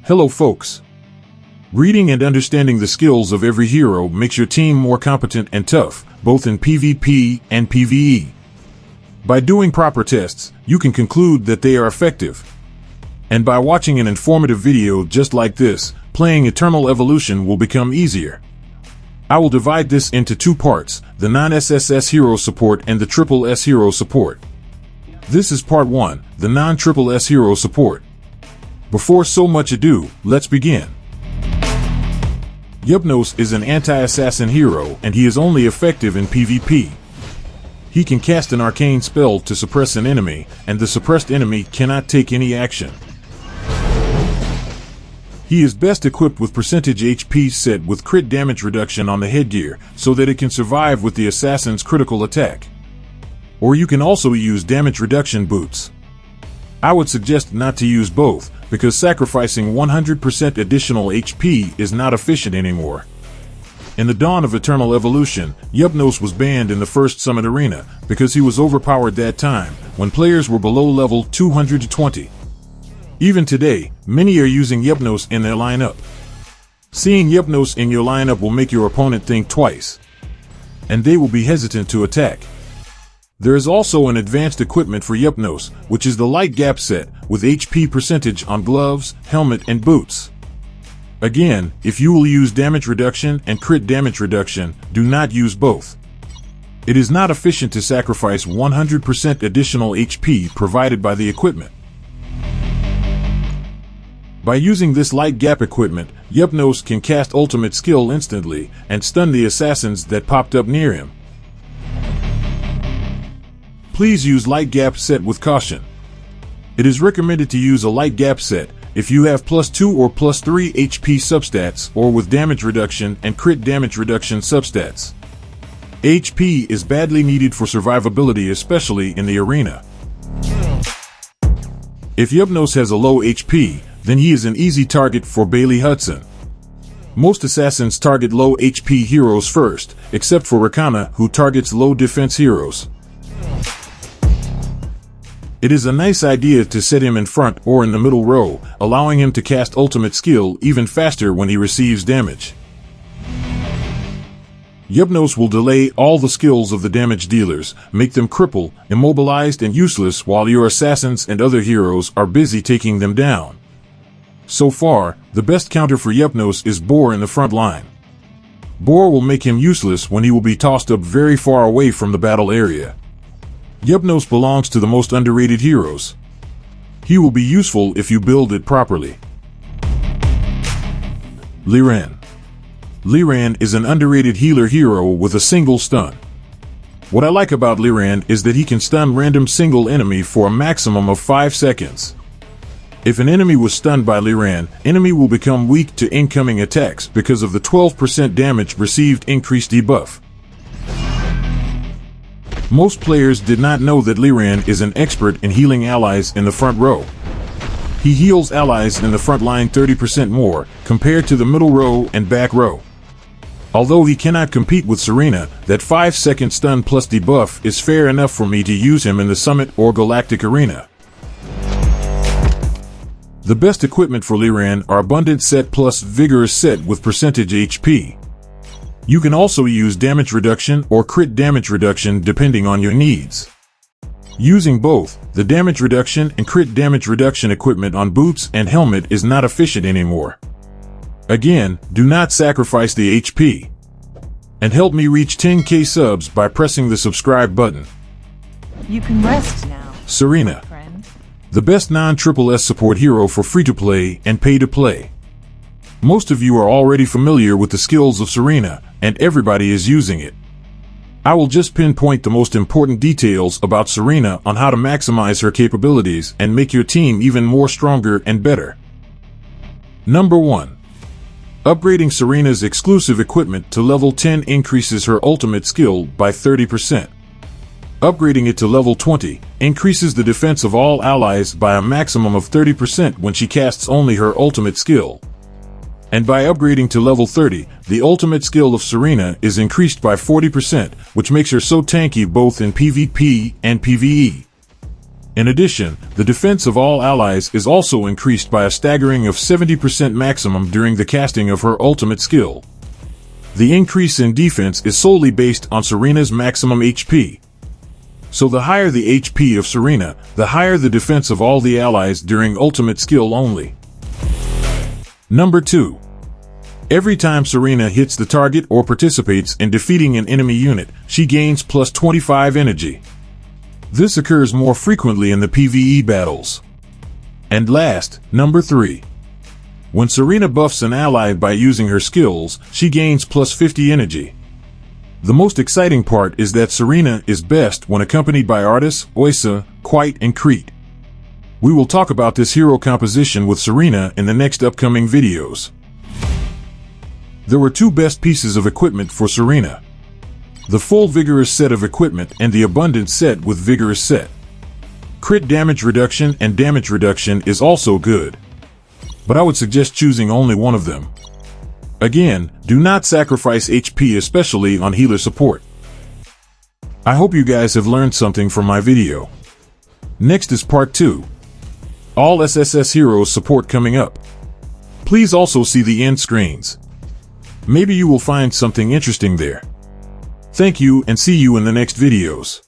Hello folks. Reading and understanding the skills of every hero makes your team more competent and tough, both in PvP and PVE. By doing proper tests, you can conclude that they are effective. And by watching an informative video just like this, playing Eternal Evolution will become easier. I will divide this into two parts, the non-SSS hero support and the SSS hero support. This is part 1, the non-SSS hero support. Before so much ado, let's begin. Hyupnos is an anti-assassin hero and he is only effective in PvP. He can cast an arcane spell to suppress an enemy, and the suppressed enemy cannot take any action. He is best equipped with percentage HP set with crit damage reduction on the headgear, so that it can survive with the assassin's critical attack. Or you can also use damage reduction boots. I would suggest not to use both, because sacrificing 100% additional HP is not efficient anymore. In the dawn of Eternal Evolution, Hyupnos was banned in the first summit arena, because he was overpowered that time, when players were below level 220. Even today, many are using Hyupnos in their lineup. Seeing Hyupnos in your lineup will make your opponent think twice, and they will be hesitant to attack. There is also an advanced equipment for Hyupnos, which is the light gap set, with HP percentage on gloves, helmet, and boots. Again, if you will use damage reduction and crit damage reduction, do not use both. It is not efficient to sacrifice 100% additional HP provided by the equipment. By using this light gap equipment, Hyupnos can cast ultimate skill instantly and stun the assassins that popped up near him. Please use light gap set with caution. It is recommended to use a light gap set if you have +2 or +3 HP substats, or with damage reduction and crit damage reduction substats. HP is badly needed for survivability, especially in the arena. If Hyupnos has a low HP, then he is an easy target for Bailey Hudson. Most assassins target low HP heroes first, except for Rakana, who targets low defense heroes. It is a nice idea to set him in front or in the middle row, allowing him to cast ultimate skill even faster when he receives damage. Hyupnos will delay all the skills of the damage dealers, make them cripple, immobilized, and useless while your assassins and other heroes are busy taking them down. So far, the best counter for Hyupnos is Boar in the front line. Boar will make him useless when he will be tossed up very far away from the battle area. Hyupnos belongs to the most underrated heroes. He will be useful if you build it properly. Liran. Liran is an underrated healer hero with a single stun. What I like about Liran is that he can stun random single enemy for a maximum of 5 seconds. If an enemy was stunned by Liran, enemy will become weak to incoming attacks because of the 12% damage received increased debuff. Most players did not know that Liran is an expert in healing allies in the front row. He heals allies in the front line 30% more compared to the middle row and back row. Although he cannot compete with SERENA, that 5-second stun plus debuff is fair enough for me to use him in the Summit or Galactic Arena. The best equipment for Liran are Abundant Set plus Vigorous Set with percentage HP. You can also use damage reduction or crit damage reduction depending on your needs. Using both, the damage reduction and crit damage reduction equipment on boots and helmet is not efficient anymore. Again, do not sacrifice the HP. And help me reach 10k subs by pressing the subscribe button. You can rest now, SERENA. friend. The best non-SSS support hero for free-to-play and pay-to-play. Most of you are already familiar with the skills of SERENA, and everybody is using it. I will just pinpoint the most important details about SERENA on how to maximize her capabilities and make your team even more stronger and better. Number 1. Upgrading SERENA's exclusive equipment to level 10 increases her ultimate skill by 30%. Upgrading it to level 20 increases the defense of all allies by a maximum of 30% when she casts only her ultimate skill. And by upgrading to level 30, the ultimate skill of SERENA is increased by 40%, which makes her so tanky both in PvP and PVE. In addition, the defense of all allies is also increased by a staggering of 70% maximum during the casting of her ultimate skill. The increase in defense is solely based on SERENA's maximum HP. So the higher the HP of SERENA, the higher the defense of all the allies during ultimate skill only. Number 2. Every time SERENA hits the target or participates in defeating an enemy unit, she gains plus 25 energy. This occurs more frequently in the PvE battles. And last, number 3. When SERENA buffs an ally by using her skills, she gains plus 50 energy. The most exciting part is that SERENA is best when accompanied by Artis, Oysa, Quite, and Crete. We will talk about this hero composition with SERENA in the next upcoming videos. There were two best pieces of equipment for SERENA: the full Vigorous set of equipment and the Abundant set with Vigorous set. Crit damage reduction and damage reduction is also good, but I would suggest choosing only one of them. Again, do not sacrifice HP, especially on healer support. I hope you guys have learned something from my video. Next is part 2. All SSS heroes support coming up. Please also see the end screens. Maybe you will find something interesting there. Thank you and see you in the next videos.